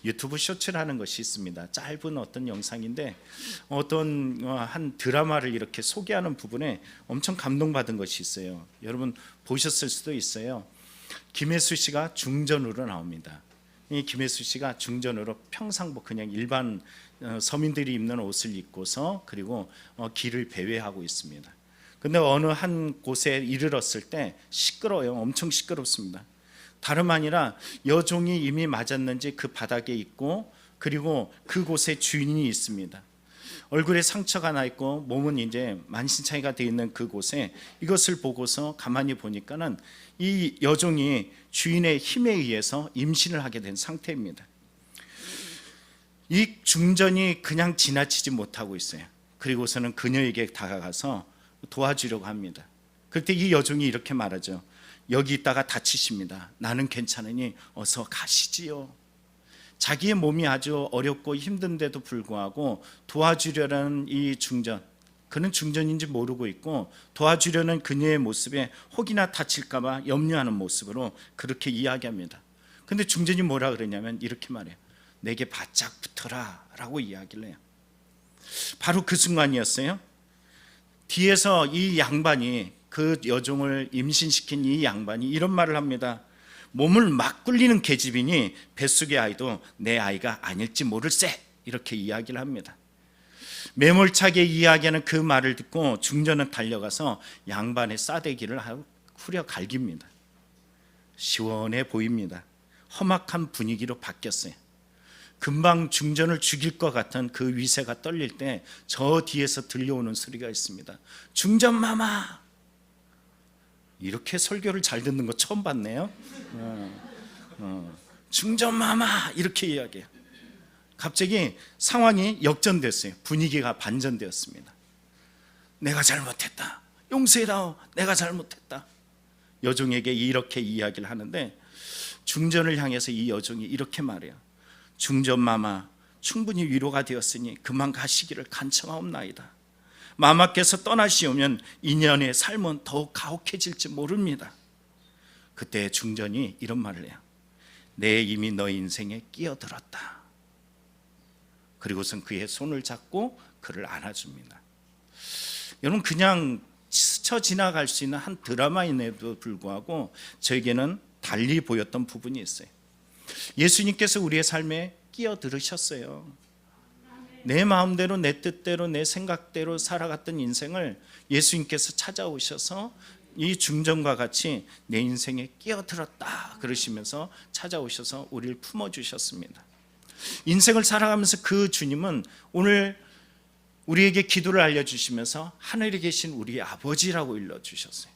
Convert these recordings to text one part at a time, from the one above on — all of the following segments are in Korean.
유튜브 쇼츠라는 것이 있습니다. 짧은 어떤 영상인데 어떤 한 드라마를 이렇게 소개하는 부분에 엄청 감동받은 것이 있어요. 여러분 보셨을 수도 있어요. 김혜수 씨가 중전으로 나옵니다. 이 김혜수 씨가 중전으로 평상복, 그냥 일반 서민들이 입는 옷을 입고서 그리고 길을 배회하고 있습니다. 근데 어느 한 곳에 이르렀을 때 시끄러워요. 엄청 시끄럽습니다. 다름 아니라 여종이 이미 맞았는지 그 바닥에 있고, 그리고 그곳에 주인이 있습니다. 얼굴에 상처가 나 있고 몸은 이제 만신창이가 되어 있는 그곳에 이것을 보고서 가만히 보니까는 이 여종이 주인의 힘에 의해서 임신을 하게 된 상태입니다. 이 중전이 그냥 지나치지 못하고 있어요. 그리고서는 그녀에게 다가가서 도와주려고 합니다. 그때 이 여종이 이렇게 말하죠. 여기 있다가 다치십니다. 나는 괜찮으니 어서 가시지요. 자기의 몸이 아주 어렵고 힘든데도 불구하고 도와주려는 이 중전, 그는 중전인지 모르고 있고 도와주려는 그녀의 모습에 혹이나 다칠까 봐 염려하는 모습으로 그렇게 이야기합니다. 근데 중전이 뭐라 그러냐면 이렇게 말해요. 내게 바짝 붙어라 라고 이야기를 해요. 바로 그 순간이었어요. 뒤에서 이 양반이, 그 여종을 임신시킨 이 양반이 이런 말을 합니다. 몸을 막 굴리는 계집이니 뱃속의 아이도 내 아이가 아닐지 모를세, 이렇게 이야기를 합니다. 매몰차게 이야기하는 그 말을 듣고 중전은 달려가서 양반의 싸대기를 후려 갈깁니다. 시원해 보입니다. 험악한 분위기로 바뀌었어요. 금방 중전을 죽일 것 같은 그 위세가 떨릴 때 저 뒤에서 들려오는 소리가 있습니다. 중전마마! 이렇게 설교를 잘 듣는 거 처음 봤네요. 중전마마! 이렇게 이야기해요. 갑자기 상황이 역전됐어요. 분위기가 반전되었습니다. 내가 잘못했다. 용서해다오. 내가 잘못했다. 여종에게 이렇게 이야기를 하는데 중전을 향해서 이 여종이 이렇게 말해요. 중전마마, 충분히 위로가 되었으니 그만 가시기를 간청하옵나이다. 마마께서 떠나시오면 인연의 삶은 더욱 가혹해질지 모릅니다. 그때 중전이 이런 말을 해요. 내 이미 너의 인생에 끼어들었다. 그리고선 그의 손을 잡고 그를 안아줍니다. 여러분, 그냥 스쳐 지나갈 수 있는 한 드라마임에도 불구하고 저에게는 달리 보였던 부분이 있어요. 예수님께서 우리의 삶에 끼어들으셨어요. 내 마음대로, 내 뜻대로, 내 생각대로 살아갔던 인생을 예수님께서 찾아오셔서 이 중전과 같이 내 인생에 끼어들었다 그러시면서 찾아오셔서 우리를 품어주셨습니다. 인생을 살아가면서 그 주님은 오늘 우리에게 기도를 알려주시면서 하늘에 계신 우리 아버지라고 일러주셨어요.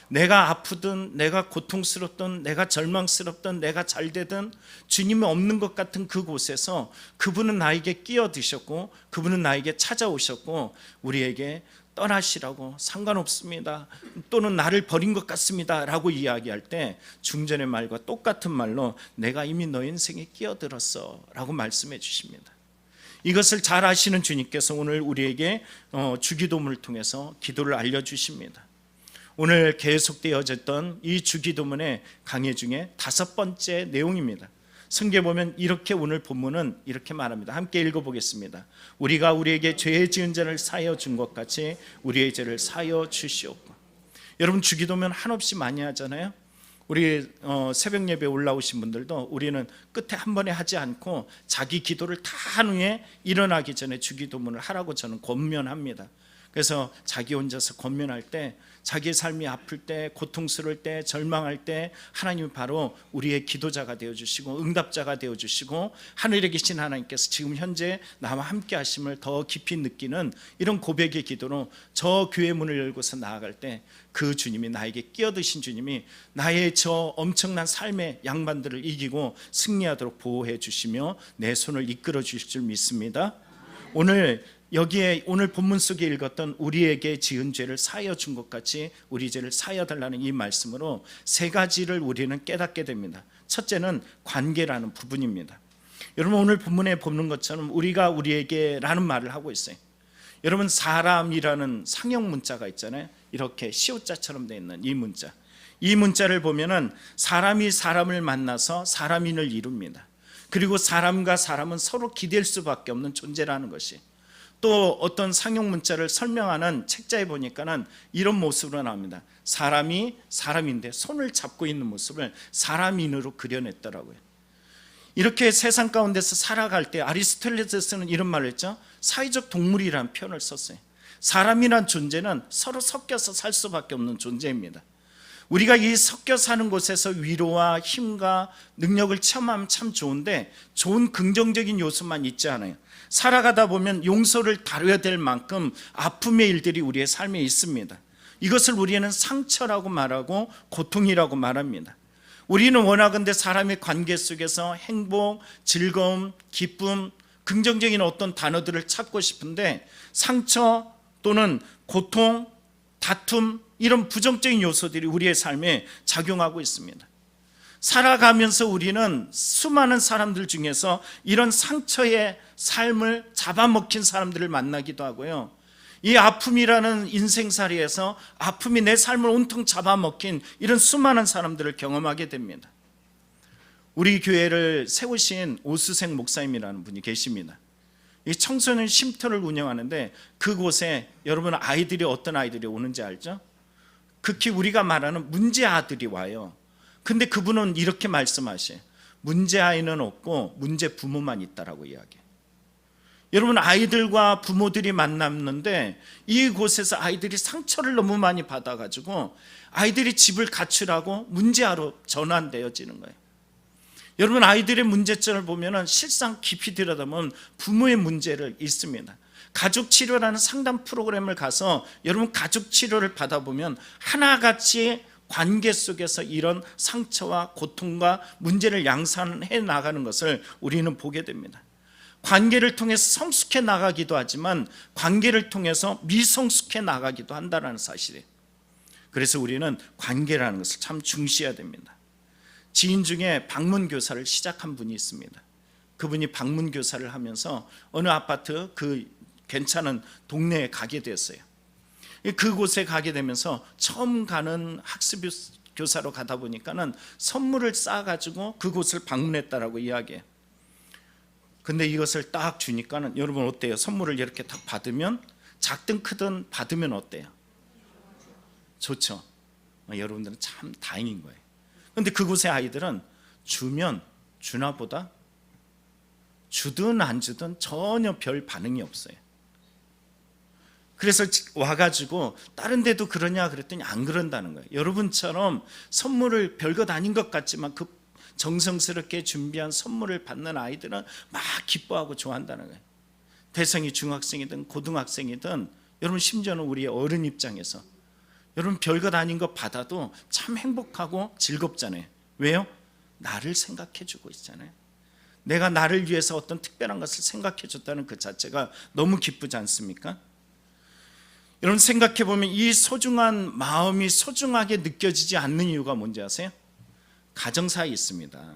내가 아프든 내가 고통스럽든 내가 절망스럽든 내가 잘되든 주님이 없는 것 같은 그곳에서 그분은 나에게 끼어드셨고 그분은 나에게 찾아오셨고 우리에게 떠나시라고, 상관없습니다, 또는 나를 버린 것 같습니다 라고 이야기할 때 중전의 말과 똑같은 말로 내가 이미 너 인생에 끼어들었어 라고 말씀해 주십니다. 이것을 잘 아시는 주님께서 오늘 우리에게 주기도문을 통해서 기도를 알려주십니다. 오늘 계속되어졌던 이 주기도문의 강해 중에 5번째 내용입니다. 성경에 보면 이렇게 오늘 본문은 이렇게 말합니다. 함께 읽어보겠습니다. 우리가 우리에게 죄 지은 자를 사하여 준 것 같이 우리의 죄를 사하여 주시옵고. 여러분, 주기도문 한없이 많이 하잖아요. 우리 새벽 예배 올라오신 분들도 우리는 끝에 한 번에 하지 않고 자기 기도를 다 한 후에 일어나기 전에 주기도문을 하라고 저는 권면합니다. 그래서 자기 혼자서 권면할 때, 자기의 삶이 아플 때, 고통스러울 때, 절망할 때 하나님이 바로 우리의 기도자가 되어주시고 응답자가 되어주시고 하늘에 계신 하나님께서 지금 현재 나와 함께 하심을 더 깊이 느끼는 이런 고백의 기도로 저 교회 문을 열고서 나아갈 때 그 주님이, 나에게 끼어드신 주님이 나의 저 엄청난 삶의 양반들을 이기고 승리하도록 보호해 주시며 내 손을 이끌어 주실 줄 믿습니다. 오늘 여기에 오늘 본문 속에 읽었던 우리에게 지은 죄를 사하여 준 것 같이 우리 죄를 사하여 달라는 이 말씀으로 3가지를 우리는 깨닫게 됩니다. 첫째는 관계라는 부분입니다. 여러분, 오늘 본문에 보는 것처럼 우리가 우리에게 라는 말을 하고 있어요. 여러분, 사람이라는 상형 문자가 있잖아요. 이렇게 시옷자처럼 되어 있는 이 문자를 보면은 사람이 사람을 만나서 사람인을 이룹니다. 그리고 사람과 사람은 서로 기댈 수밖에 없는 존재라는 것이, 또 어떤 상용 문자를 설명하는 책자에 보니까는 이런 모습으로 나옵니다. 사람이 사람인데 손을 잡고 있는 모습을 사람인으로 그려냈더라고요. 이렇게 세상 가운데서 살아갈 때 아리스토텔레스는 이런 말을 했죠. 사회적 동물이라는 표현을 썼어요. 사람이란 존재는 서로 섞여서 살 수밖에 없는 존재입니다. 우리가 이 섞여 사는 곳에서 위로와 힘과 능력을 체험하면 참 좋은데, 좋은 긍정적인 요소만 있지 않아요. 살아가다 보면 용서를 다뤄야 될 만큼 아픔의 일들이 우리의 삶에 있습니다. 이것을 우리는 상처라고 말하고 고통이라고 말합니다. 우리는 원하건대 사람의 관계 속에서 행복, 즐거움, 기쁨, 긍정적인 어떤 단어들을 찾고 싶은데, 상처 또는 고통, 다툼, 이런 부정적인 요소들이 우리의 삶에 작용하고 있습니다. 살아가면서 우리는 수많은 사람들 중에서 이런 상처의 삶을 잡아먹힌 사람들을 만나기도 하고요, 이 아픔이라는 인생살이에서 아픔이 내 삶을 온통 잡아먹힌 이런 수많은 사람들을 경험하게 됩니다. 우리 교회를 세우신 오수생 목사님이라는 분이 계십니다. 이 청소년 쉼터를 운영하는데, 그곳에 여러분 아이들이 어떤 아이들이 오는지 알죠? 극히 우리가 말하는 문제 아들이 와요. 근데 그분은 이렇게 말씀하셔요. 문제 아이는 없고 문제 부모만 있다라고 이야기해요. 여러분, 아이들과 부모들이 만났는데 이곳에서 아이들이 상처를 너무 많이 받아가지고 아이들이 집을 갖추라고 문제아로 전환되어지는 거예요. 여러분, 아이들의 문제점을 보면 실상 깊이 들여다보면 부모의 문제를 있습니다. 가족치료라는 상담 프로그램을 가서 여러분 가족치료를 받아보면 하나같이 관계 속에서 이런 상처와 고통과 문제를 양산해 나가는 것을 우리는 보게 됩니다. 관계를 통해서 성숙해 나가기도 하지만 관계를 통해서 미성숙해 나가기도 한다는 사실이에요. 그래서 우리는 관계라는 것을 참 중시해야 됩니다. 지인 중에 방문교사를 시작한 분이 있습니다. 그분이 방문교사를 하면서 어느 아파트 그 괜찮은 동네에 가게 됐어요. 그곳에 가게 되면서 처음 가는 학습교사로 가다 보니까는 선물을 싸가지고 그곳을 방문했다라고 이야기해요. 근데 이것을 딱 주니까는 여러분 어때요? 선물을 이렇게 딱 받으면, 작든 크든 받으면 어때요? 좋죠. 여러분들은 참 다행인 거예요. 근데 그곳의 아이들은 주면 주나 보다 주든 안 주든 전혀 별 반응이 없어요. 그래서 와가지고 다른 데도 그러냐 그랬더니 안 그런다는 거예요. 여러분처럼 선물을 별것 아닌 것 같지만 그 정성스럽게 준비한 선물을 받는 아이들은 막 기뻐하고 좋아한다는 거예요. 대성이 중학생이든 고등학생이든, 여러분 심지어는 우리 어른 입장에서 여러분 별것 아닌 거 받아도 참 행복하고 즐겁잖아요. 왜요? 나를 생각해 주고 있잖아요. 내가 나를 위해서 어떤 특별한 것을 생각해 줬다는 그 자체가 너무 기쁘지 않습니까? 여러분 생각해 보면 이 소중한 마음이 소중하게 느껴지지 않는 이유가 뭔지 아세요? 가정사에 있습니다.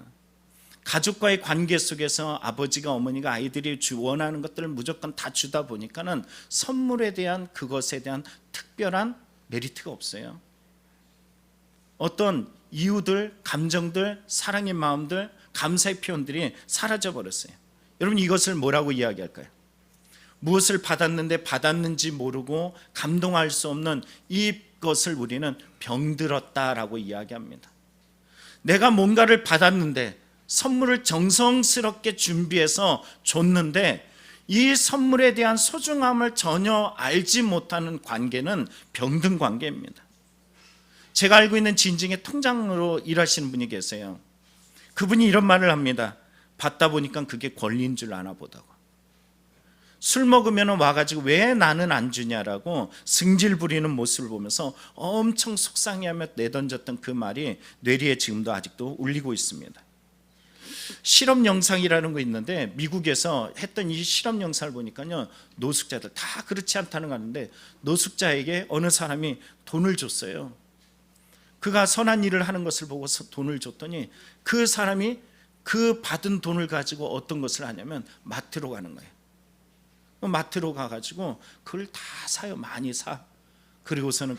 가족과의 관계 속에서 아버지가 어머니가 아이들이 원하는 것들을 무조건 다 주다 보니까는 선물에 대한, 그것에 대한 특별한 메리트가 없어요. 어떤 이유들, 감정들, 사랑의 마음들, 감사의 표현들이 사라져 버렸어요. 여러분 이것을 뭐라고 이야기할까요? 무엇을 받았는데 받았는지 모르고 감동할 수 없는 이것을 우리는 병들었다라고 이야기합니다. 내가 뭔가를 받았는데, 선물을 정성스럽게 준비해서 줬는데 이 선물에 대한 소중함을 전혀 알지 못하는 관계는 병든 관계입니다. 제가 알고 있는 지인 중에 통장으로 일하시는 분이 계세요. 그분이 이런 말을 합니다. 받다 보니까 그게 권리인 줄 아나 보다고. 술 먹으면 와가지고 왜 나는 안 주냐라고 승질 부리는 모습을 보면서 엄청 속상해하며 내던졌던 그 말이 뇌리에 지금도 아직도 울리고 있습니다. 실험 영상이라는 거 있는데, 미국에서 했던 이 실험 영상을 보니까요, 노숙자들 다 그렇지 않다는 거 아는데 노숙자에게 어느 사람이 돈을 줬어요. 그가 선한 일을 하는 것을 보고서 돈을 줬더니 그 사람이 그 받은 돈을 가지고 어떤 것을 하냐면 마트로 가는 거예요. 마트로 가가지고 그걸 다 사요. 많이 사. 그리고서는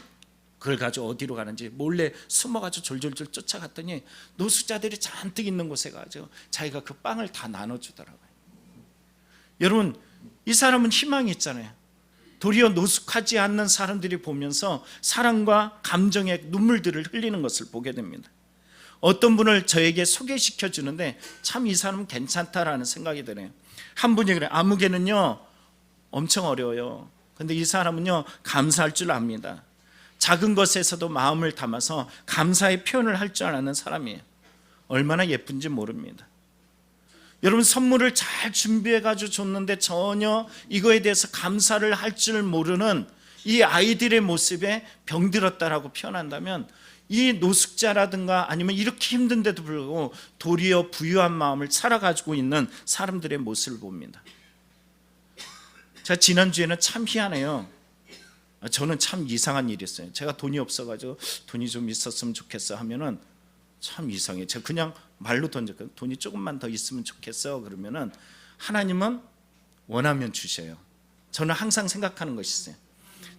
그걸 가지고 어디로 가는지 몰래 숨어가지고 졸졸졸 쫓아갔더니 노숙자들이 잔뜩 있는 곳에 가지고 자기가 그 빵을 다 나눠주더라고요. 여러분, 이 사람은 희망이 있잖아요. 도리어 노숙하지 않는 사람들이 보면서 사랑과 감정의 눈물들을 흘리는 것을 보게 됩니다. 어떤 분을 저에게 소개시켜 주는데 참 이 사람은 괜찮다라는 생각이 드네요. 한 분이 그래요. 아무개는요 엄청 어려워요. 근데 이 사람은요 감사할 줄 압니다. 작은 것에서도 마음을 담아서 감사의 표현을 할 줄 아는 사람이에요. 얼마나 예쁜지 모릅니다. 여러분, 선물을 잘 준비해 가지고 줬는데 전혀 이거에 대해서 감사를 할 줄 모르는 이 아이들의 모습에 병들었다라고 표현한다면, 이 노숙자라든가 아니면 이렇게 힘든데도 불구하고 도리어 부유한 마음을 살아가지고 있는 사람들의 모습을 봅니다. 제가 지난주에는 참 희한해요. 저는 참 이상한 일이 있어요. 제가 돈이 없어가지고 돈이 좀 있었으면 좋겠어 하면은 참 이상해요. 제가 그냥 말로 던졌거든요. 돈이 조금만 더 있으면 좋겠어. 그러면은 하나님은 원하면 주셔요. 저는 항상 생각하는 것이 있어요.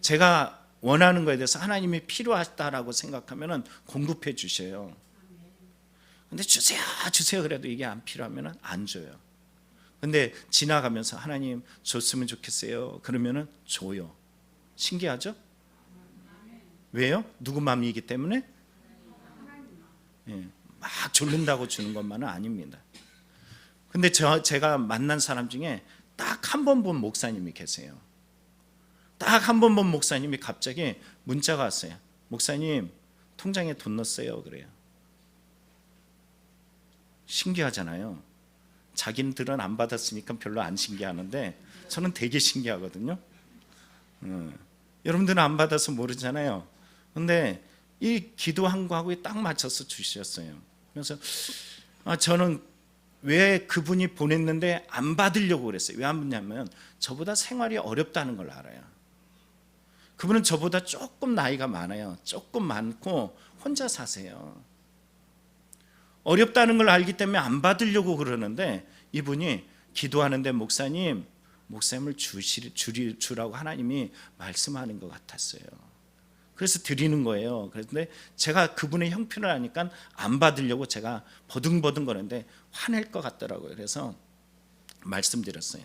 제가 원하는 것에 대해서 하나님이 필요하다라고 생각하면은 공급해 주셔요. 근데 주세요 주세요 그래도 이게 안 필요하면은 안 줘요. 근데 지나가면서 하나님 줬으면 좋겠어요 그러면은 줘요. 신기하죠? 왜요? 누구 마음이기 때문에? 막 졸린다고 주는 것만은 아닙니다. 근데 제가 만난 사람 중에 딱 한 번 본 목사님이 계세요. 딱 한 번 본 목사님이 갑자기 문자가 왔어요. 목사님, 통장에 돈 넣었어요. 그래요. 신기하잖아요. 자기들은 안 받았으니까 별로 안 신기하는데 저는 되게 신기하거든요. 여러분들은 안 받아서 모르잖아요. 근데 이 기도한 거하고 딱 맞춰서 주셨어요. 그래서 저는 왜 그분이 보냈는데 안 받으려고 그랬어요. 왜 안 받냐면 저보다 생활이 어렵다는 걸 알아요. 그분은 저보다 조금 나이가 많아요. 조금 많고 혼자 사세요. 어렵다는 걸 알기 때문에 안 받으려고 그러는데 이분이 기도하는데 목사님을 주라고 하나님이 말씀하는 것 같았어요. 그래서 드리는 거예요. 그런데 제가 그분의 형편을 아니까 안 받으려고 제가 버둥버둥 거는데 화낼 것 같더라고요. 그래서 말씀드렸어요.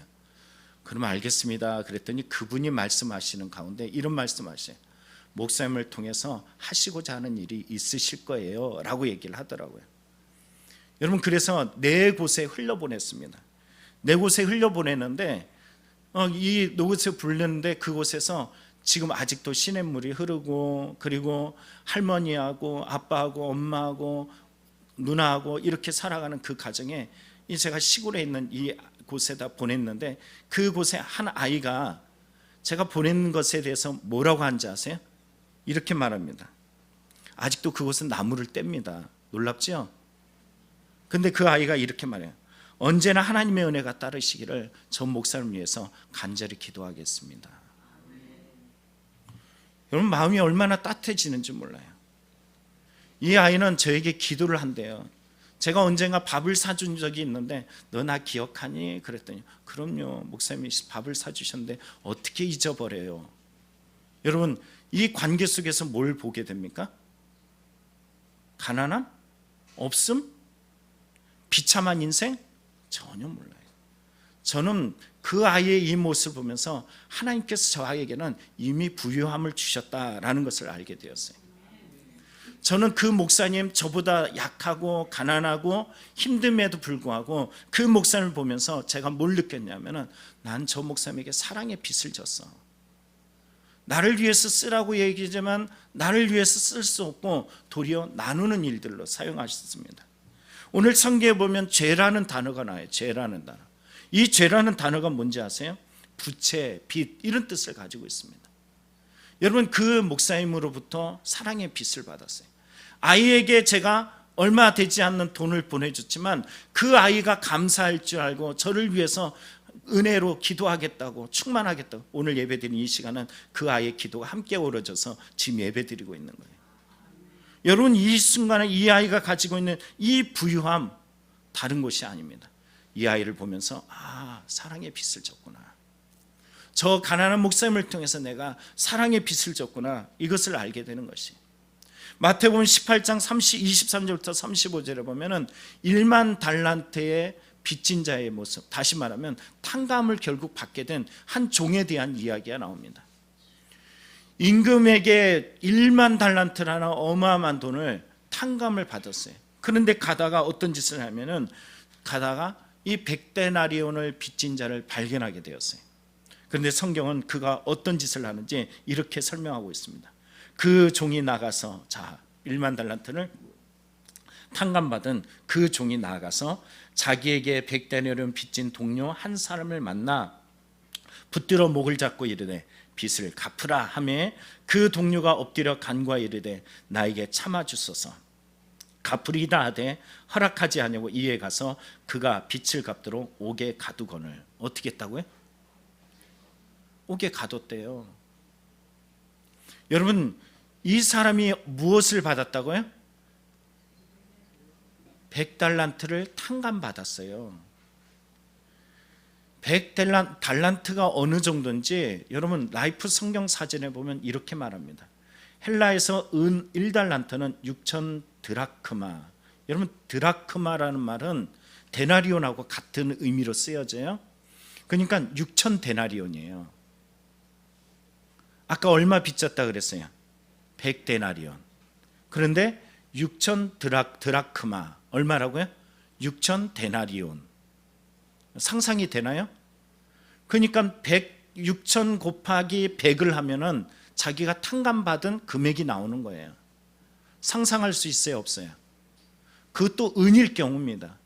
그러면 알겠습니다. 그랬더니 그분이 말씀하시는 가운데 이런 말씀하셔요. 목사님을 통해서 하시고자 하는 일이 있으실 거예요 라고 얘기를 하더라고요. 여러분, 그래서 네 곳에 흘려보냈습니다. 네 곳에 흘려보냈는데 이 노곳에 불렸는데 그곳에서 지금 아직도 시냇물이 흐르고, 그리고 할머니하고 아빠하고 엄마하고 누나하고 이렇게 살아가는 그 가정에, 이 제가 시골에 있는 이 곳에다 보냈는데 그곳에 한 아이가 제가 보낸 것에 대해서 뭐라고 하는지 아세요? 이렇게 말합니다. 아직도 그곳은 나무를 뗍니다. 놀랍죠? 근데 그 아이가 이렇게 말해요. 언제나 하나님의 은혜가 따르시기를 전 목사를 위해서 간절히 기도하겠습니다. 여러분, 마음이 얼마나 따뜻해지는지 몰라요. 이 아이는 저에게 기도를 한대요. 제가 언젠가 밥을 사준 적이 있는데 너 나 기억하니? 그랬더니 그럼요, 목사님이 밥을 사주셨는데 어떻게 잊어버려요. 여러분, 이 관계 속에서 뭘 보게 됩니까? 가난함? 없음? 비참한 인생? 전혀 몰라요. 저는 그 아이의 이 모습을 보면서 하나님께서 저 아이에게는 이미 부유함을 주셨다라는 것을 알게 되었어요. 저는 그 목사님, 저보다 약하고 가난하고 힘듦에도 불구하고 그 목사님을 보면서 제가 뭘 느꼈냐면, 난 저 목사님에게 사랑의 빚을 졌어. 나를 위해서 쓰라고 얘기하지만 나를 위해서 쓸 수 없고 도리어 나누는 일들로 사용하셨습니다. 오늘 성경에 보면 죄라는 단어가 나와요. 죄라는 단어. 이 죄라는 단어가 뭔지 아세요? 부채, 빚, 이런 뜻을 가지고 있습니다. 여러분, 그 목사님으로부터 사랑의 빚을 받았어요. 아이에게 제가 얼마 되지 않는 돈을 보내줬지만 그 아이가 감사할 줄 알고 저를 위해서 은혜로 기도하겠다고, 충만하겠다고, 오늘 예배드리는 이 시간은 그 아이의 기도가 함께 어우러져서 지금 예배드리고 있는 거예요. 여러분, 이 순간에 이 아이가 가지고 있는 이 부유함 다른 것이 아닙니다. 이 아이를 보면서 사랑의 빚을 졌구나. 저 가난한 목사님을 통해서 내가 사랑의 빛을 줬구나, 이것을 알게 되는 것이. 마태복음 18장 23절부터 35절에 보면은 1만 달란트의 빚진 자의 모습, 다시 말하면 탕감을 결국 받게 된 한 종에 대한 이야기가 나옵니다. 임금에게 1만 달란트라는 어마어마한 돈을 탕감을 받았어요. 그런데 가다가 어떤 짓을 하면은 가다가 이 100데나리온을 빚진 자를 발견하게 되었어요. 그런데 성경은 그가 어떤 짓을 하는지 이렇게 설명하고 있습니다. 그 종이 나가서, 자, 1만 달란트를 탕감받은 그 종이 나가서 자기에게 100데나리온 빚진 동료 한 사람을 만나 붙들어 목을 잡고 이르되 빚을 갚으라 하매 그 동료가 엎드려 간구하여 이르되 나에게 참아 주소서 갚으리다 하되 허락하지 아니하고 이에 가서 그가 빚을 갚도록 옥에 가두거늘. 어떻게 했다고요? 옥에 가뒀대요. 여러분, 이 사람이 무엇을 받았다고요? 100달란트를 탕감받았어요. 100달란트가 어느 정도인지 여러분 라이프 성경 사전에 보면 이렇게 말합니다. 헬라에서 은 1달란트는 6천 드라크마. 여러분, 드라크마라는 말은 데나리온하고 같은 의미로 쓰여져요. 그러니까 6천 데나리온이에요. 아까 얼마 빚졌다 그랬어요? 100데나리온. 그런데 6천 드라크마 얼마라고요? 6천 데나리온. 상상이 되나요? 그러니까 6천 곱하기 100을 하면은 자기가 탕감받은 금액이 나오는 거예요. 상상할 수 있어요, 없어요? 그것도 은일 경우입니다.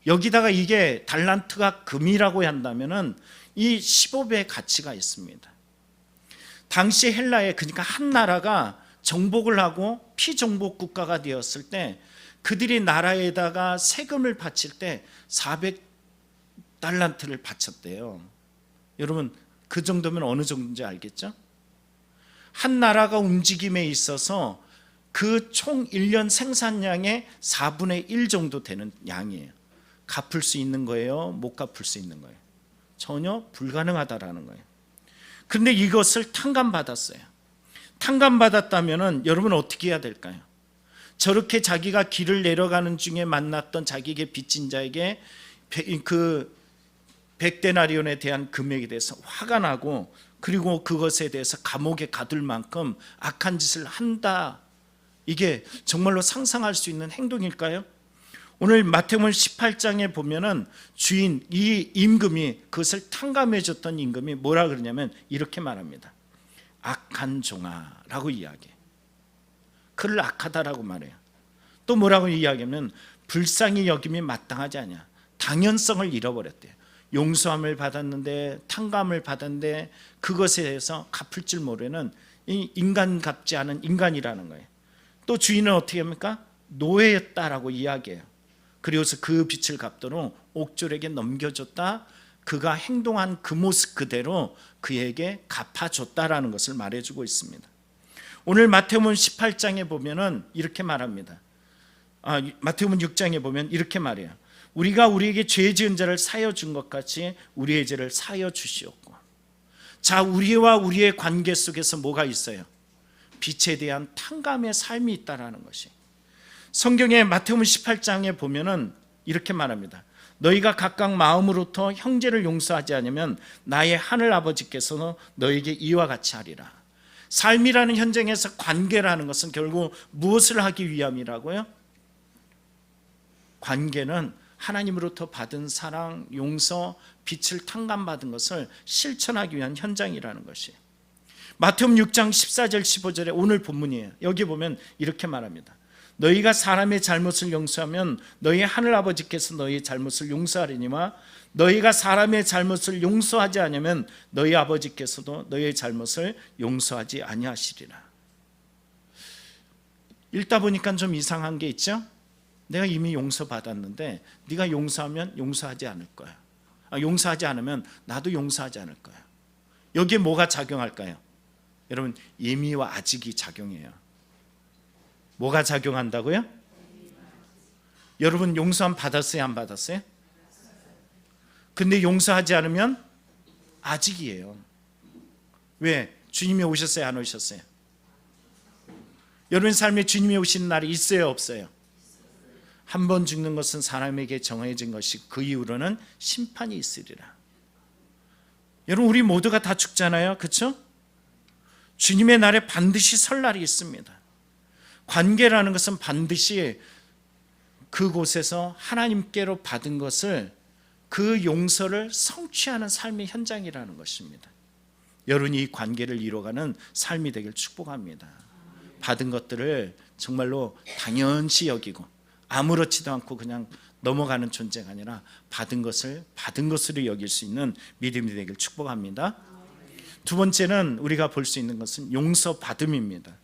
여기다가 이게 달란트가 금이라고 한다면은 이 15배의 가치가 있습니다. 당시 헬라에, 그러니까 한 나라가 정복을 하고 피정복 국가가 되었을 때 그들이 나라에다가 세금을 바칠 때 400달란트를 바쳤대요. 여러분, 그 정도면 어느 정도인지 알겠죠? 한 나라가 움직임에 있어서 그 총 1년 생산량의 4분의 1 정도 되는 양이에요. 갚을 수 있는 거예요? 못 갚을 수 있는 거예요? 전혀 불가능하다라는 거예요. 그런데 이것을 탕감받았어요. 탕감받았다면 여러분 어떻게 해야 될까요? 저렇게 자기가 길을 내려가는 중에 만났던 자기에게 빚진 자에게 그 100데나리온에 대한 금액에 대해서 화가 나고, 그리고 그것에 대해서 감옥에 가둘 만큼 악한 짓을 한다. 이게 정말로 상상할 수 있는 행동일까요? 오늘 마태복음 18장에 보면은 주인, 이 임금이, 그것을 탕감해 줬던 임금이 뭐라 그러냐면 이렇게 말합니다. 악한 종아라고 이야기해요. 그를 악하다라고 말해요. 또 뭐라고 이야기하면 불쌍히 여김이 마땅하지 않냐, 당연성을 잃어버렸대요. 용서함을 받았는데, 탕감을 받았는데 그것에 대해서 갚을 줄 모르는 이 인간답지 않은 인간이라는 거예요. 또 주인은 어떻게 합니까? 노예였다라고 이야기해요. 그리고서 그 빚을 갚도록 옥졸에게 넘겨줬다. 그가 행동한 그 모습 그대로 그에게 갚아줬다라는 것을 말해주고 있습니다. 오늘 마태복음 18장에 보면은 이렇게 말합니다. 마태복음 6장에 보면 이렇게 말해요. 우리가 우리에게 죄 지은 자를 사여 준 것 같이 우리의 죄를 사여 주시옵고. 자, 우리와 우리의 관계 속에서 뭐가 있어요? 빛에 대한 탕감의 삶이 있다라는 것이. 성경의 마태복음 18장에 보면은 이렇게 말합니다. 너희가 각각 마음으로부터 형제를 용서하지 않으면 나의 하늘 아버지께서는 너에게 이와 같이 하리라. 삶이라는 현장에서 관계라는 것은 결국 무엇을 하기 위함이라고요? 관계는 하나님으로부터 받은 사랑, 용서, 빛을 탕감받은 것을 실천하기 위한 현장이라는 것이. 마태복음 6장 14절 15절에 오늘 본문이에요. 여기 보면 이렇게 말합니다. 너희가 사람의 잘못을 용서하면 너희 하늘 아버지께서 너희 잘못을 용서하리니와 너희가 사람의 잘못을 용서하지 않으면 너희 아버지께서도 너희의 잘못을 용서하지 아니하시리라. 읽다 보니까 좀 이상한 게 있죠? 내가 이미 용서받았는데 네가 용서하면 용서하지 않을 거야. 용서하지 않으면 나도 용서하지 않을 거야. 여기에 뭐가 작용할까요? 여러분, 예미와 아직이 작용해요. 뭐가 작용한다고요? 여러분, 용서함 받았어요, 안 받았어요? 근데 용서하지 않으면 아직이에요. 왜? 주님이 오셨어요, 안 오셨어요? 여러분 삶에 주님이 오시는 날이 있어요, 없어요? 한 번 죽는 것은 사람에게 정해진 것이 그 이후로는 심판이 있으리라. 여러분 우리 모두가 다 죽잖아요, 그렇죠? 주님의 날에 반드시 설 날이 있습니다. 관계라는 것은 반드시 그곳에서 하나님께로 받은 것을, 그 용서를 성취하는 삶의 현장이라는 것입니다. 여러분이 이 관계를 이뤄가는 삶이 되길 축복합니다. 받은 것들을 정말로 당연시 여기고 아무렇지도 않고 그냥 넘어가는 존재가 아니라 받은 것을 받은 것으로 여길 수 있는 믿음이 되길 축복합니다. 두 번째는 우리가 볼 수 있는 것은 용서받음입니다.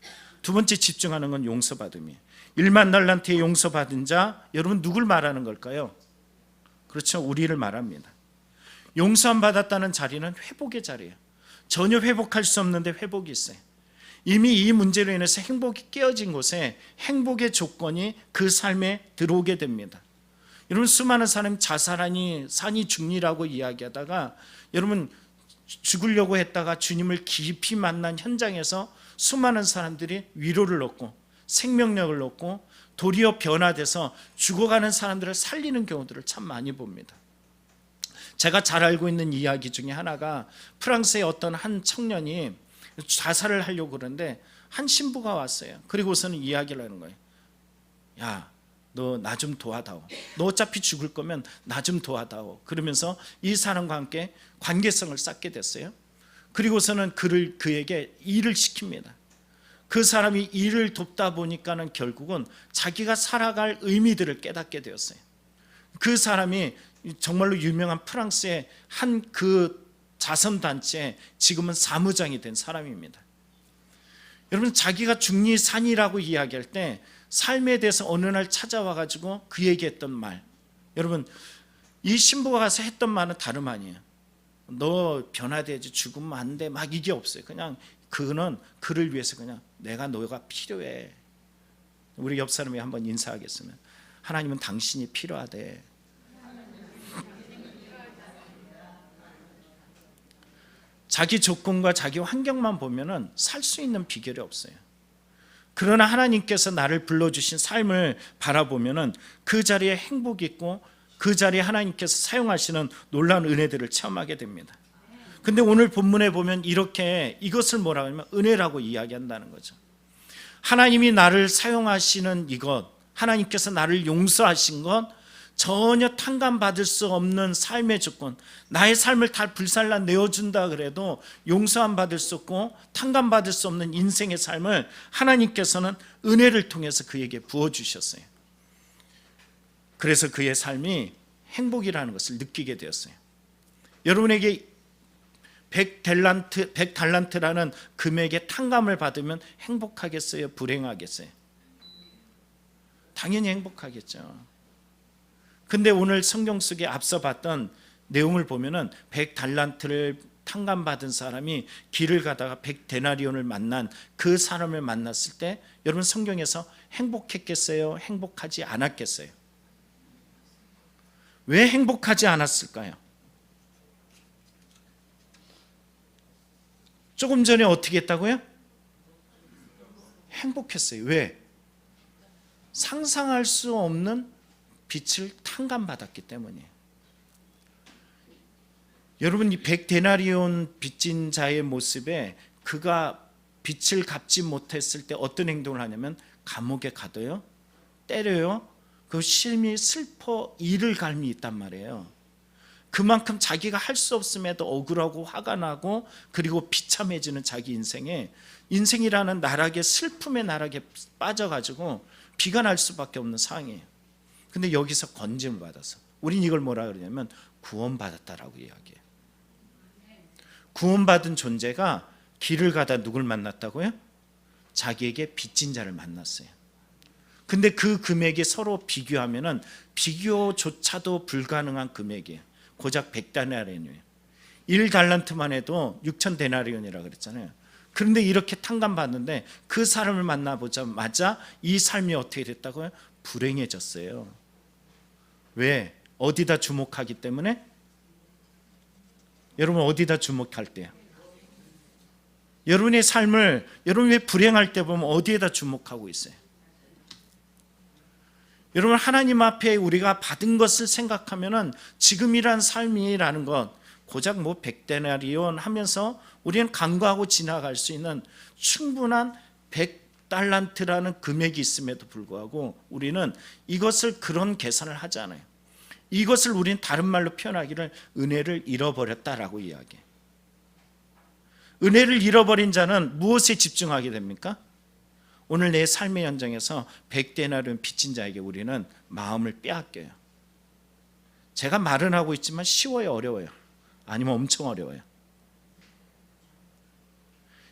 두 번째 집중하는 건 용서받음이에요. 1만 달란트의 용서받은 자, 여러분 누굴 말하는 걸까요? 그렇죠, 우리를 말합니다. 용서함 받았다는 자리는 회복의 자리예요. 전혀 회복할 수 없는데 회복이 있어요. 이미 이 문제로 인해서 행복이 깨어진 곳에 행복의 조건이 그 삶에 들어오게 됩니다. 여러분 수많은 사람이 자살하니 산이 죽니라고 이야기하다가 여러분 죽으려고 했다가 주님을 깊이 만난 현장에서 수많은 사람들이 위로를 얻고 생명력을 얻고 도리어 변화돼서 죽어가는 사람들을 살리는 경우들을 참 많이 봅니다. 제가 잘 알고 있는 이야기 중에 하나가 프랑스의 어떤 한 청년이 자살을 하려고 그러는데 한 신부가 왔어요. 그리고서는 이야기를 하는 거예요. 야, 너 나 좀 도와다오. 너 어차피 죽을 거면 나 좀 도와다오. 그러면서 이 사람과 함께 관계성을 쌓게 됐어요. 그리고서는 그에게 일을 시킵니다. 그 사람이 일을 돕다 보니까는 결국은 자기가 살아갈 의미들을 깨닫게 되었어요. 그 사람이 정말로 유명한 프랑스의 한 그 자선단체에 지금은 사무장이 된 사람입니다. 여러분 자기가 중리산이라고 이야기할 때 삶에 대해서 어느 날 찾아와 가지고 그 얘기했던 말, 여러분 이 신부가 가서 했던 말은 다름 아니에요. 너 변화되지, 죽으면 안 돼, 막 이게 없어요. 그냥 그는 그를 위해서 그냥 너가 필요해. 우리 옆 사람이 한번 인사하겠으면, 하나님은 당신이 필요하대. 자기 조건과 자기 환경만 보면은 살 수 있는 비결이 없어요. 그러나 하나님께서 나를 불러주신 삶을 바라보면은 그 자리에 행복이 있고 그 자리에 하나님께서 사용하시는 놀라운 은혜들을 체험하게 됩니다. 근데 오늘 본문에 보면 이렇게 이것을 뭐라고 하냐면 은혜라고 이야기한다는 거죠. 하나님이 나를 사용하시는 이것, 하나님께서 나를 용서하신 것, 전혀 탕감받을 수 없는 삶의 조건, 나의 삶을 다 불살라 내어준다 그래도 용서함 받을 수 없고 탕감받을 수 없는 인생의 삶을 하나님께서는 은혜를 통해서 그에게 부어주셨어요. 그래서 그의 삶이 행복이라는 것을 느끼게 되었어요. 여러분에게 100달란트라는 금액의 탕감을 받으면 행복하겠어요? 불행하겠어요? 당연히 행복하겠죠. 근데 오늘 성경 속에 앞서 봤던 내용을 보면은 100달란트를 탕감받은 사람이 길을 가다가 100데나리온을 만난 그 사람을 만났을 때 여러분 성경에서 행복했겠어요? 행복하지 않았겠어요? 왜 행복하지 않았을까요? 조금 전에 어떻게 했다고요? 행복했어요. 왜? 상상할 수 없는 빛을 탕감받았기 때문이에요. 여러분 이 100데나리온 빚진 자의 모습에 그가 빚을 갚지 못했을 때 어떤 행동을 하냐면 감옥에 가둬요, 때려요. 그 심히 슬퍼 이를 갈미 있단 말이에요. 그만큼 자기가 할 수 없음에도 억울하고 화가 나고 그리고 비참해지는 자기 인생이라는 나락의 슬픔의 나락에 빠져가지고 비가 날 수밖에 없는 상황이에요. 근데 여기서 건짐을 받아서 우린 이걸 뭐라 그러냐면 구원받았다라고 이야기해요. 구원받은 존재가 길을 가다 누굴 만났다고요? 자기에게 빚진 자를 만났어요. 근데 그 금액이 서로 비교하면은 비교조차도 불가능한 금액이에요. 고작 100데나리온이에요. 1달란트만 해도 6,000데나리온이라고 그랬잖아요. 그런데 이렇게 탕감받는데 그 사람을 만나보자마자 이 삶이 어떻게 됐다고요? 불행해졌어요. 왜? 어디다 주목하기 때문에? 여러분 어디다 주목할 때요? 여러분의 삶을 여러분 왜 불행할 때 보면 어디에다 주목하고 있어요? 여러분 하나님 앞에 우리가 받은 것을 생각하면은 지금이란 삶이라는 것 고작 뭐 100데나리온 하면서 우리는 간과하고 지나갈 수 있는 충분한 100달란트라는 금액이 있음에도 불구하고 우리는 이것을 그런 계산을 하지 않아요. 이것을 우리는 다른 말로 표현하기를 은혜를 잃어버렸다라고 이야기해요. 은혜를 잃어버린 자는 무엇에 집중하게 됩니까? 오늘 내 삶의 현장에서 100데나리온 빚진 자에게 우리는 마음을 빼앗겨요. 제가 말은 하고 있지만 쉬워요, 어려워요? 아니면 엄청 어려워요?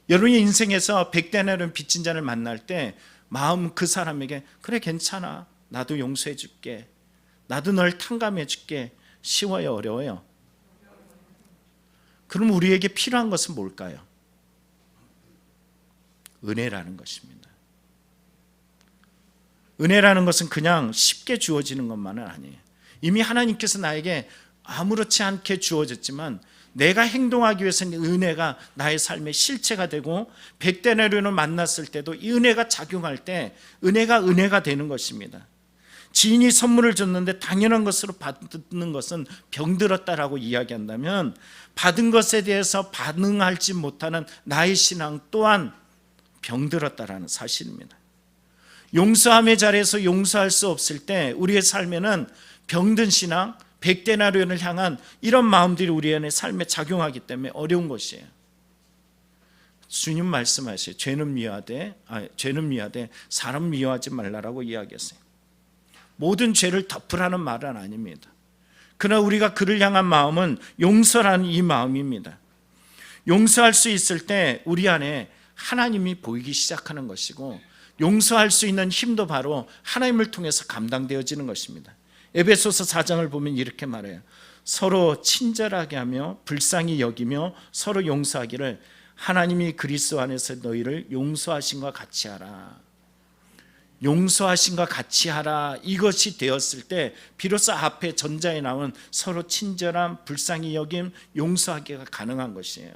여러분의 인생에서 100데나리온 빚진 자를 만날 때 마음 그 사람에게 그래 괜찮아, 나도 용서해 줄게, 나도 널 탕감해 줄게, 쉬워요, 어려워요? 그럼 우리에게 필요한 것은 뭘까요? 은혜라는 것입니다. 은혜라는 것은 그냥 쉽게 주어지는 것만은 아니에요. 이미 하나님께서 나에게 아무렇지 않게 주어졌지만 내가 행동하기 위해서는 은혜가 나의 삶의 실체가 되고 100데나리온을 만났을 때도 이 은혜가 작용할 때 은혜가 되는 것입니다. 지인이 선물을 줬는데 당연한 것으로 받는 것은 병들었다라고 이야기한다면 받은 것에 대해서 반응하지 못하는 나의 신앙 또한 병들었다라는 사실입니다. 용서함의 자리에서 용서할 수 없을 때 우리의 삶에는 병든 신앙, 100데나리온을 향한 이런 마음들이 우리의 삶에 작용하기 때문에 어려운 것이에요. 주님 말씀하세요. 죄는 미워하되 사람 미워하지 말라라고 이야기했어요. 모든 죄를 덮으라는 말은 아닙니다. 그러나 우리가 그를 향한 마음은 용서라는 이 마음입니다. 용서할 수 있을 때 우리 안에 하나님이 보이기 시작하는 것이고 용서할 수 있는 힘도 바로 하나님을 통해서 감당되어지는 것입니다. 에베소서 4장을 보면 이렇게 말해요. 서로 친절하게 하며 불쌍히 여기며 서로 용서하기를 하나님이 그리스도 안에서 너희를 용서하신과 같이 하라. 용서하신과 같이 하라. 이것이 되었을 때 비로소 앞에 전자에 나온 서로 친절함, 불쌍히 여김, 용서하기가 가능한 것이에요.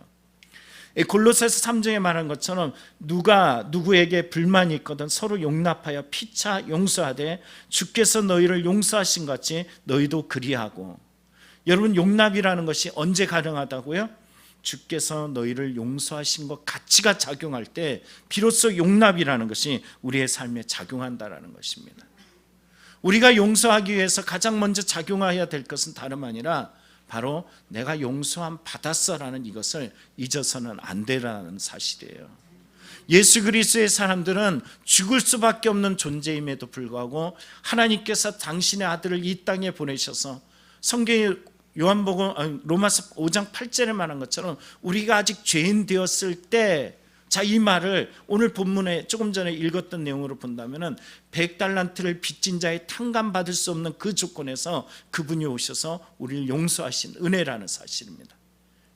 골로새서 3장에 말한 것처럼 누가 누구에게 불만이 있거든 서로 용납하여 피차 용서하되 주께서 너희를 용서하신 같이 너희도 그리하고. 여러분 용납이라는 것이 언제 가능하다고요? 주께서 너희를 용서하신 것 같이가 작용할 때 비로소 용납이라는 것이 우리의 삶에 작용한다라는 것입니다. 우리가 용서하기 위해서 가장 먼저 작용해야 될 것은 다름 아니라 바로 내가 용서함 받았어라는 이것을 잊어서는 안 되라는 사실이에요. 예수 그리스도의 사람들은 죽을 수밖에 없는 존재임에도 불구하고 하나님께서 당신의 아들을 이 땅에 보내셔서 성경에 요한복음 로마서 5장 8절에 말한 것처럼 우리가 아직 죄인 되었을 때, 자, 이 말을 오늘 본문에 조금 전에 읽었던 내용으로 본다면은 100달란트를 빚진 자의 탕감받을 수 없는 그 조건에서 그분이 오셔서 우리를 용서하신 은혜라는 사실입니다.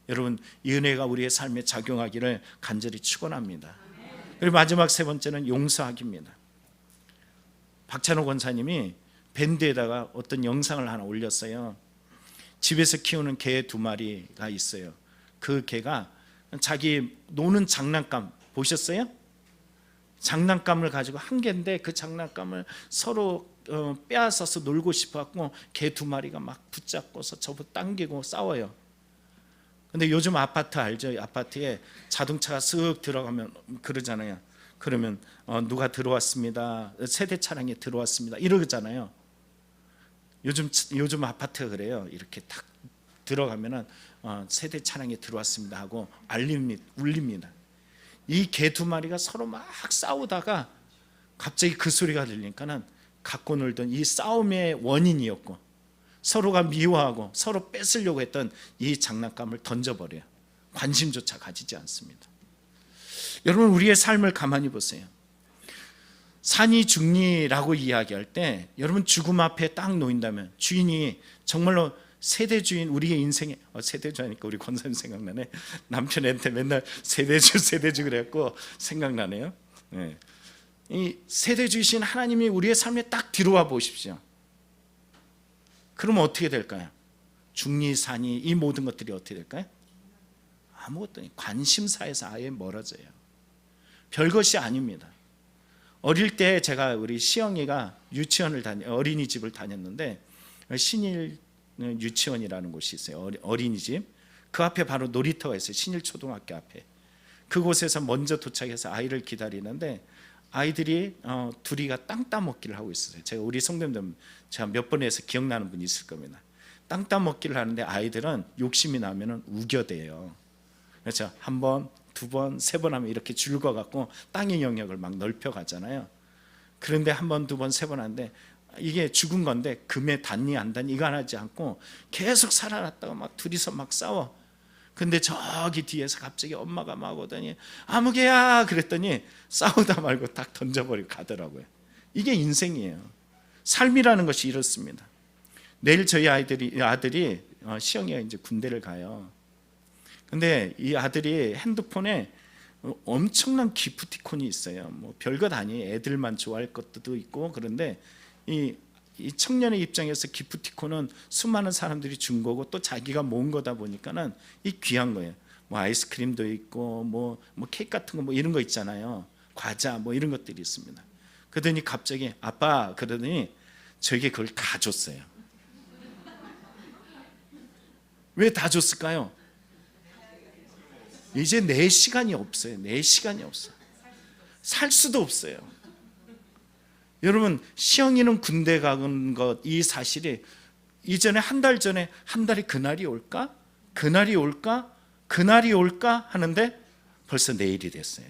여러분 이 은혜가 우리의 삶에 작용하기를 간절히 축원합니다. 그리고 마지막 세 번째는 용서하기입니다. 박찬호 권사님이 밴드에다가 어떤 영상을 하나 올렸어요. 집에서 키우는 개 2마리가 있어요. 그 개가 자기 노는 장난감 보셨어요? 장난감을 가지고 한 개인데 그 장난감을 서로 빼앗아서 놀고 싶어갖고 개 2마리가 막 붙잡고서 저보고 당기고 싸워요. 근데 요즘 아파트 알죠? 아파트에 자동차가 쓱 들어가면 그러잖아요. 그러면 누가 들어왔습니다. 세대 차량이 들어왔습니다. 이러잖아요. 요즘 아파트가 그래요. 이렇게 딱 들어가면은 세대 차량이 들어왔습니다 하고 울립니다. 이 개 2마리가 서로 막 싸우다가 갑자기 그 소리가 들리니까는 갖고 놀던 이 싸움의 원인이었고 서로가 미워하고 서로 뺏으려고 했던 이 장난감을 던져버려요. 관심조차 가지지 않습니다. 여러분 우리의 삶을 가만히 보세요. 산이 죽니라고 이야기할 때 여러분 죽음 앞에 딱 놓인다면 주인이 정말로 세대주인, 우리의 인생에 세대주 하니까 우리 권사님 생각나네. 남편한테 맨날 세대주 그랬고 생각나네요. 네. 이 세대주이신 하나님이 우리의 삶에 딱 들어와 보십시오. 그러면 어떻게 될까요? 중리, 산이 이 모든 것들이 어떻게 될까요? 아무것도 아니에요. 관심사에서 아예 멀어져요. 별것이 아닙니다. 어릴 때 제가 우리 시영이가 어린이집을 다녔는데 신일 유치원이라는 곳이 있어요. 어린이집. 그 앞에 바로 놀이터가 있어요. 신일초등학교 앞에. 그곳에서 먼저 도착해서 아이를 기다리는데 아이들이 둘이가 땅 따먹기를 하고 있었어요. 제가 우리 성도님들 제가 몇 번 해서 기억나는 분이 있을 겁니다. 땅 따먹기를 하는데 아이들은 욕심이 나면은 우겨대요. 그렇죠. 한 번, 두 번, 세 번 하면 이렇게 줄거 갖고 땅의 영역을 막 넓혀 가잖아요. 그런데 한 번, 두 번, 세 번 하는데 이게 죽은 건데 금에 닿니 안 닿니 이거 하지 않고 계속 살아났다가 막 둘이서 막 싸워. 근데 저기 뒤에서 갑자기 엄마가 막 오더니 아무개야 그랬더니 싸우다 말고 딱 던져버리고 가더라고요. 이게 인생이에요. 삶이라는 것이 이렇습니다. 내일 저희 아들이 시영이가 이제 군대를 가요. 근데 이 아들이 핸드폰에 엄청난 기프티콘이 있어요. 뭐 별것 아니에요. 애들만 좋아할 것도 있고. 그런데 이 청년의 입장에서 기프티콘은 수많은 사람들이 준 거고 또 자기가 모은 거다 보니까는 이 귀한 거예요. 뭐 아이스크림도 있고 뭐 케이크 같은 거 뭐 이런 거 있잖아요. 과자 뭐 이런 것들이 있습니다. 그러더니 갑자기 아빠 그러더니 저에게 그걸 다 줬어요. 왜 다 줬을까요? 이제 내 시간이 없어요. 내 시간이 없어요. 살 수도 없어요. 여러분 시영이는 군대 간 것 이 사실이 이전에 한 달 전에 한 달에 그날이 올까? 그날이 올까? 그날이 올까? 하는데 벌써 내일이 됐어요.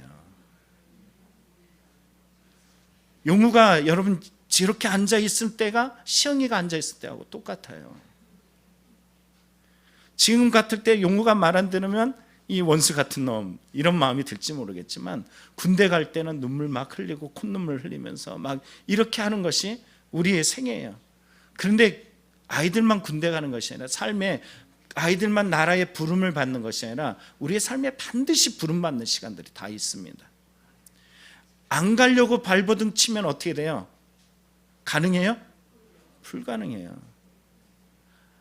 용우가 여러분 이렇게 앉아있을 때가 시영이가 앉아있을 때하고 똑같아요. 지금 같을 때 용우가 말 안 들으면 이 원수 같은 놈 이런 마음이 들지 모르겠지만 군대 갈 때는 눈물 막 흘리고 콧눈물 흘리면서 막 이렇게 하는 것이 우리의 생애예요. 그런데 아이들만 군대 가는 것이 아니라 삶에 아이들만 나라의 부름을 받는 것이 아니라 우리의 삶에 반드시 부름받는 시간들이 다 있습니다. 안 가려고 발버둥 치면 어떻게 돼요? 가능해요? 불가능해요.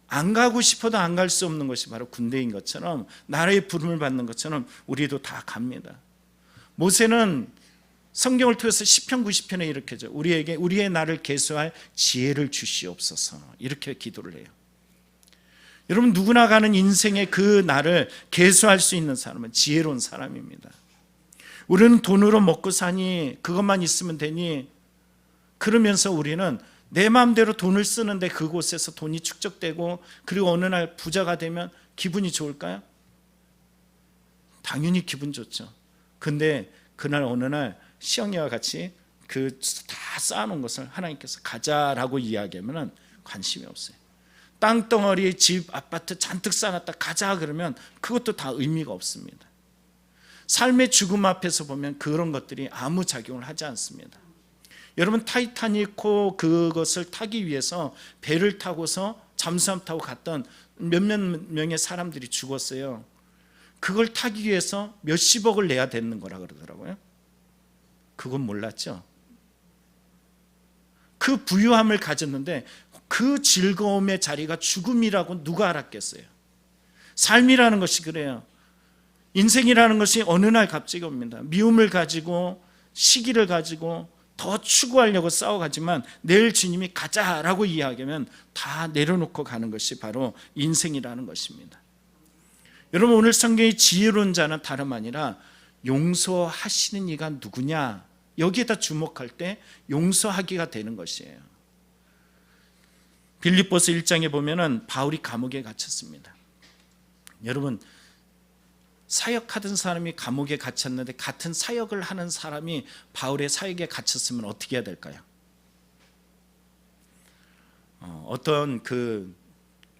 안 가고 싶어도 안 갈 수 없는 것이 바로 군대인 것처럼 나라의 부름을 받는 것처럼 우리도 다 갑니다. 모세는 성경을 통해서 시편 90편에 이렇게 죠. 우리에게 우리의 날을 계수할 지혜를 주시옵소서 이렇게 기도를 해요. 여러분 누구나 가는 인생의 그 날을 계수할 수 있는 사람은 지혜로운 사람입니다. 우리는 돈으로 먹고 사니 그것만 있으면 되니 그러면서 우리는 내 마음대로 돈을 쓰는데 그곳에서 돈이 축적되고 그리고 어느 날 부자가 되면 기분이 좋을까요? 당연히 기분 좋죠. 근데 그날 어느 날 시영이와 같이 그 다 쌓아놓은 것을 하나님께서 가자라고 이야기하면 관심이 없어요. 땅덩어리, 집, 아파트 잔뜩 쌓아놨다 가자 그러면 그것도 다 의미가 없습니다. 삶의 죽음 앞에서 보면 그런 것들이 아무 작용을 하지 않습니다. 여러분 타이타닉호 그것을 타기 위해서 배를 타고서 잠수함 타고 갔던 몇몇 명의 사람들이 죽었어요. 그걸 타기 위해서 몇십억을 내야 되는 거라 그러더라고요. 그건 몰랐죠. 그 부유함을 가졌는데 그 즐거움의 자리가 죽음이라고 누가 알았겠어요. 삶이라는 것이 그래요. 인생이라는 것이 어느 날 갑자기 옵니다. 미움을 가지고 시기를 가지고 더 추구하려고 싸워가지만 내일 주님이 가자라고 이야기하면 다 내려놓고 가는 것이 바로 인생이라는 것입니다. 여러분 오늘 성경의 지혜로운 자는 다름 아니라 용서하시는 이가 누구냐 여기에다 주목할 때 용서하기가 되는 것이에요. 빌립보서 1장에 보면은 바울이 감옥에 갇혔습니다. 여러분 사역하던 사람이 감옥에 갇혔는데 같은 사역을 하는 사람이 바울의 사역에 갇혔으면 어떻게 해야 될까요? 어떤 그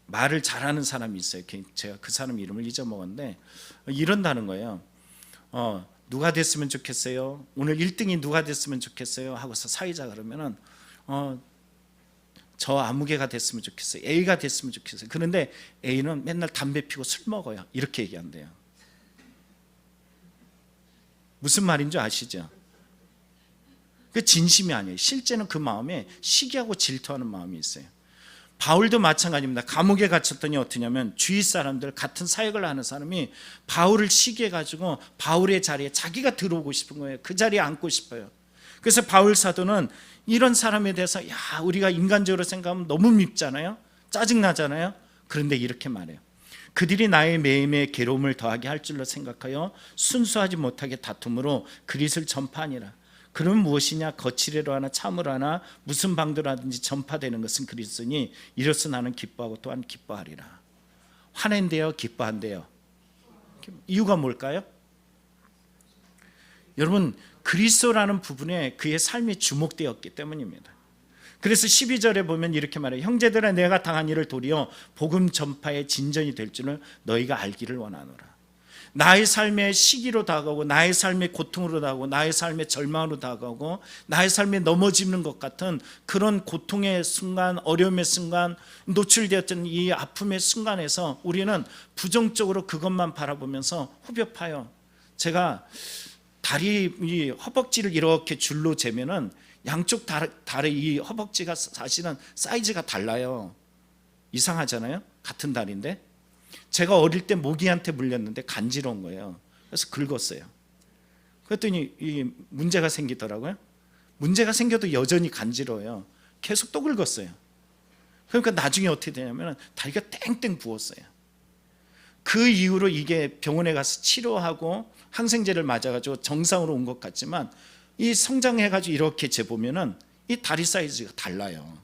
말을 잘하는 사람이 있어요. 제가 그 사람 이름을 잊어먹었는데 이런다는 거예요. 누가 됐으면 좋겠어요? 오늘 1등이 누가 됐으면 좋겠어요? 하고서 사회자 그러면은 저 아무개가 됐으면 좋겠어요. A가 됐으면 좋겠어요. 그런데 A는 맨날 담배 피고 술 먹어요. 이렇게 얘기한대요. 무슨 말인지 아시죠? 그 진심이 아니에요. 실제는 그 마음에 시기하고 질투하는 마음이 있어요. 바울도 마찬가지입니다. 감옥에 갇혔더니 어떠냐면 주위 사람들, 같은 사역을 하는 사람이 바울을 시기해가지고 바울의 자리에 자기가 들어오고 싶은 거예요. 그 자리에 앉고 싶어요. 그래서 바울 사도는 이런 사람에 대해서 우리가 인간적으로 생각하면 너무 밉잖아요. 짜증나잖아요. 그런데 이렇게 말해요. 그들이 나의 매임에 괴로움을 더하게 할 줄로 생각하여 순수하지 못하게 다툼으로 그리스도를 전파하니라. 그러면 무엇이냐? 거칠애로 하나 참으로 하나 무슨 방도로 하든지 전파되는 것은 그리스도니 이로써 나는 기뻐하고 또한 기뻐하리라. 화낸대요? 기뻐한대요? 이유가 뭘까요? 여러분, 그리스도라는 부분에 그의 삶이 주목되었기 때문입니다. 그래서 12절에 보면 이렇게 말해요. 형제들아, 내가 당한 일을 도리어 복음 전파의 진전이 될 줄을 너희가 알기를 원하노라. 나의 삶의 시기로 다가오고, 나의 삶의 고통으로 다가오고, 나의 삶의 절망으로 다가오고, 나의 삶에 넘어지는 것 같은 그런 고통의 순간, 어려움의 순간, 노출되었던 이 아픔의 순간에서 우리는 부정적으로 그것만 바라보면서 후벼 파요. 제가 다리, 이 허벅지를 이렇게 줄로 재면은 양쪽 다리 이 허벅지가 사실은 사이즈가 달라요. 이상하잖아요. 같은 다리인데. 제가 어릴 때 모기한테 물렸는데 간지러운 거예요. 그래서 긁었어요. 그랬더니 이 문제가 생기더라고요. 문제가 생겨도 여전히 간지러워요. 계속 또 긁었어요. 그러니까 나중에 어떻게 되냐면 다리가 땡땡 부었어요. 그 이후로 이게 병원에 가서 치료하고 항생제를 맞아가지고 정상으로 온 것 같지만, 이 성장해가지고 이렇게 재보면은 이 다리 사이즈가 달라요.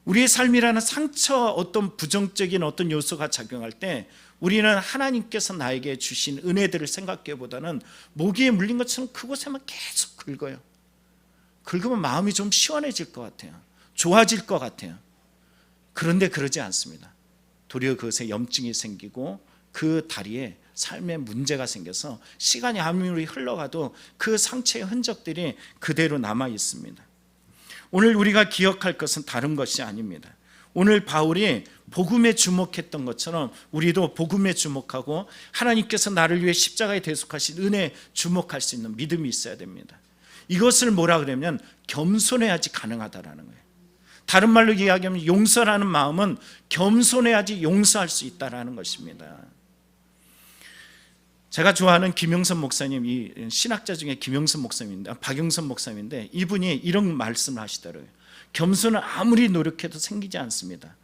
우리의 삶이라는 상처, 어떤 부정적인 어떤 요소가 작용할 때 우리는 하나님께서 나에게 주신 은혜들을 생각해보다는 모기에 물린 것처럼 그곳에만 계속 긁어요. 긁으면 마음이 좀 시원해질 것 같아요. 좋아질 것 같아요. 그런데 그러지 않습니다. 도리어 그것에 염증이 생기고 그 다리에 삶에 문제가 생겨서 시간이 아무리 흘러가도 그 상처의 흔적들이 그대로 남아 있습니다. 오늘 우리가 기억할 것은 다른 것이 아닙니다. 오늘 바울이 복음에 주목했던 것처럼 우리도 복음에 주목하고 하나님께서 나를 위해 십자가에 대속하신 은혜에 주목할 수 있는 믿음이 있어야 됩니다. 이것을 뭐라 그러면 겸손해야지 가능하다라는 거예요. 다른 말로 이야기하면 용서라는 마음은 겸손해야지 용서할 수 있다라는 것입니다. 제가 좋아하는 김영선 목사님, 이 신학자 중에 김영선 목사님인데, 박영선 목사님인데, 이분이 이런 말씀을 하시더라고요. 겸손은 아무리 노력해도 생기지 않습니다.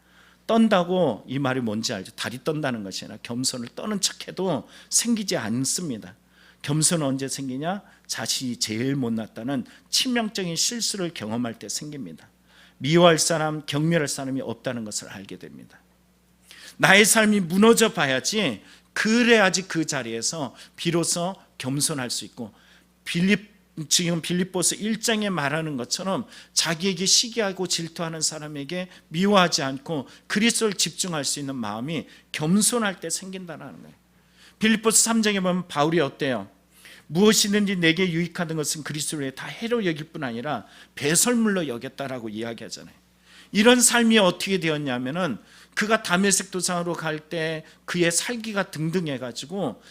떤다고, 이 말이 뭔지 알죠? 다리 떤다는 것이 아니라 겸손을 떠는 척해도 생기지 않습니다. 겸손은 언제 생기냐? 자신이 제일 못났다는 치명적인 실수를 경험할 때 생깁니다. 미워할 사람, 경멸할 사람이 없다는 것을 알게 됩니다. 나의 삶이 무너져 봐야지, 그래야지 그 자리에서 비로소 겸손할 수 있고, 지금 빌립보서 1장에 말하는 것처럼 자기에게 시기하고 질투하는 사람에게 미워하지 않고 그리스도를 집중할 수 있는 마음이 겸손할 때 생긴다는 거예요. 빌립보서 3장에 보면 바울이 어때요? 무엇이든지 내게 유익하던 것은 그리스도를 위해 다 해로 여길 뿐 아니라 배설물로 여겼다라고 이야기하잖아요. 이런 삶이 어떻게 되었냐면은 그가 다메섹 도상으로 갈 때 그의 살기가 등등해가지고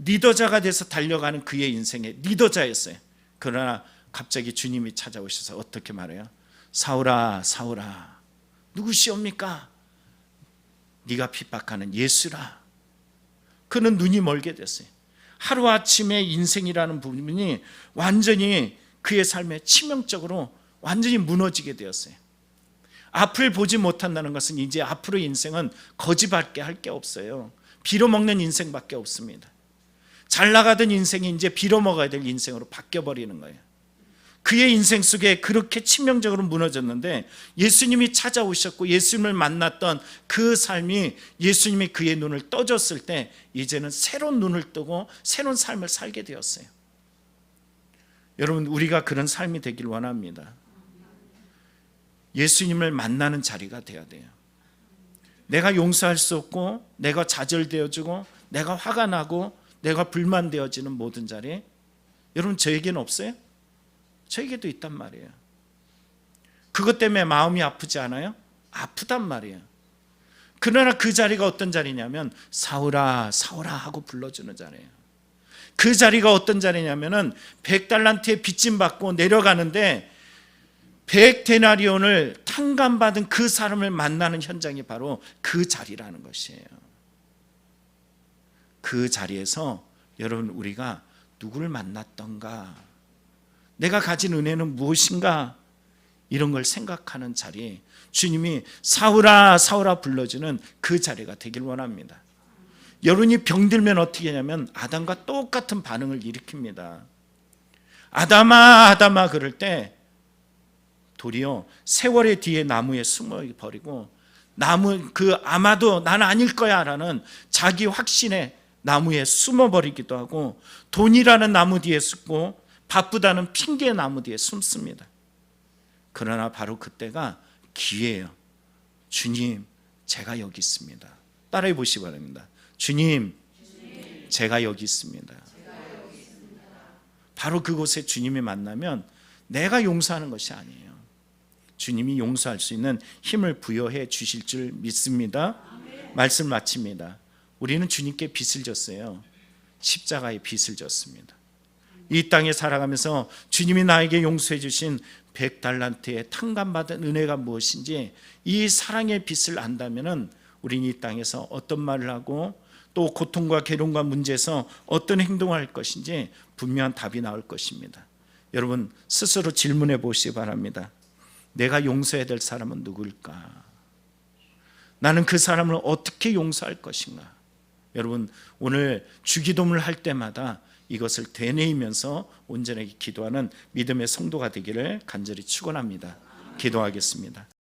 리더자가 돼서 달려가는 그의 인생의 리더자였어요. 그러나 갑자기 주님이 찾아오셔서 어떻게 말해요? 사울아, 사울아, 누구시옵니까? 네가 핍박하는 예수라. 그는 눈이 멀게 됐어요. 하루아침에 인생이라는 부분이 완전히 그의 삶에 치명적으로 완전히 무너지게 되었어요. 앞을 보지 못한다는 것은 이제 앞으로 인생은 거지밖에 할 게 없어요. 빌어먹는 인생밖에 없습니다. 잘 나가던 인생이 이제 빌어먹어야 될 인생으로 바뀌어버리는 거예요. 그의 인생 속에 그렇게 치명적으로 무너졌는데 예수님이 찾아오셨고 예수님을 만났던 그 삶이 예수님이 그의 눈을 떠줬을 때 이제는 새로운 눈을 뜨고 새로운 삶을 살게 되었어요. 여러분, 우리가 그런 삶이 되길 원합니다. 예수님을 만나는 자리가 돼야 돼요. 내가 용서할 수 없고 내가 좌절되어지고 내가 화가 나고 내가 불만되어지는 모든 자리, 여러분 저에게는 없어요? 저에게도 있단 말이에요. 그것 때문에 마음이 아프지 않아요? 아프단 말이에요. 그러나 그 자리가 어떤 자리냐면 사울아 사울아 하고 불러주는 자리예요. 그 자리가 어떤 자리냐면은 100달란트의 빚짐 받고 내려가는데 100데나리온을 탕감받은 그 사람을 만나는 현장이 바로 그 자리라는 것이에요. 그 자리에서 여러분, 우리가 누구를 만났던가, 내가 가진 은혜는 무엇인가, 이런 걸 생각하는 자리, 주님이 사울아 사울아 불러주는 그 자리가 되길 원합니다. 여러분이 병들면 어떻게 하냐면 아담과 똑같은 반응을 일으킵니다. 아담아 아담아 그럴 때 도리어 세월의 뒤에 나무에 숨어버리고, 나무 아마도 난 아닐 거야 라는 자기 확신에 나무에 숨어버리기도 하고, 돈이라는 나무 뒤에 숨고 바쁘다는 핑계 나무 뒤에 숨습니다. 그러나 바로 그때가 기회예요. 주님, 제가 여기 있습니다. 따라해 보시기 바랍니다. 주님, 제가 여기 있습니다. 바로 그곳에 주님이 만나면 내가 용서하는 것이 아니에요. 주님이 용서할 수 있는 힘을 부여해 주실 줄 믿습니다. 말씀 마칩니다. 우리는 주님께 빚을 졌어요. 십자가의 빚을 졌습니다. 이 땅에 살아가면서 주님이 나에게 용서해 주신 100달란트의 탕감받은 은혜가 무엇인지, 이 사랑의 빚을 안다면 우리는 이 땅에서 어떤 말을 하고 또 고통과 괴로움과 문제에서 어떤 행동을 할 것인지 분명한 답이 나올 것입니다. 여러분, 스스로 질문해 보시기 바랍니다. 내가 용서해야 될 사람은 누구일까? 나는 그 사람을 어떻게 용서할 것인가? 여러분, 오늘 주기도문을 할 때마다 이것을 되뇌이면서 온전하게 기도하는 믿음의 성도가 되기를 간절히 축원합니다. 기도하겠습니다.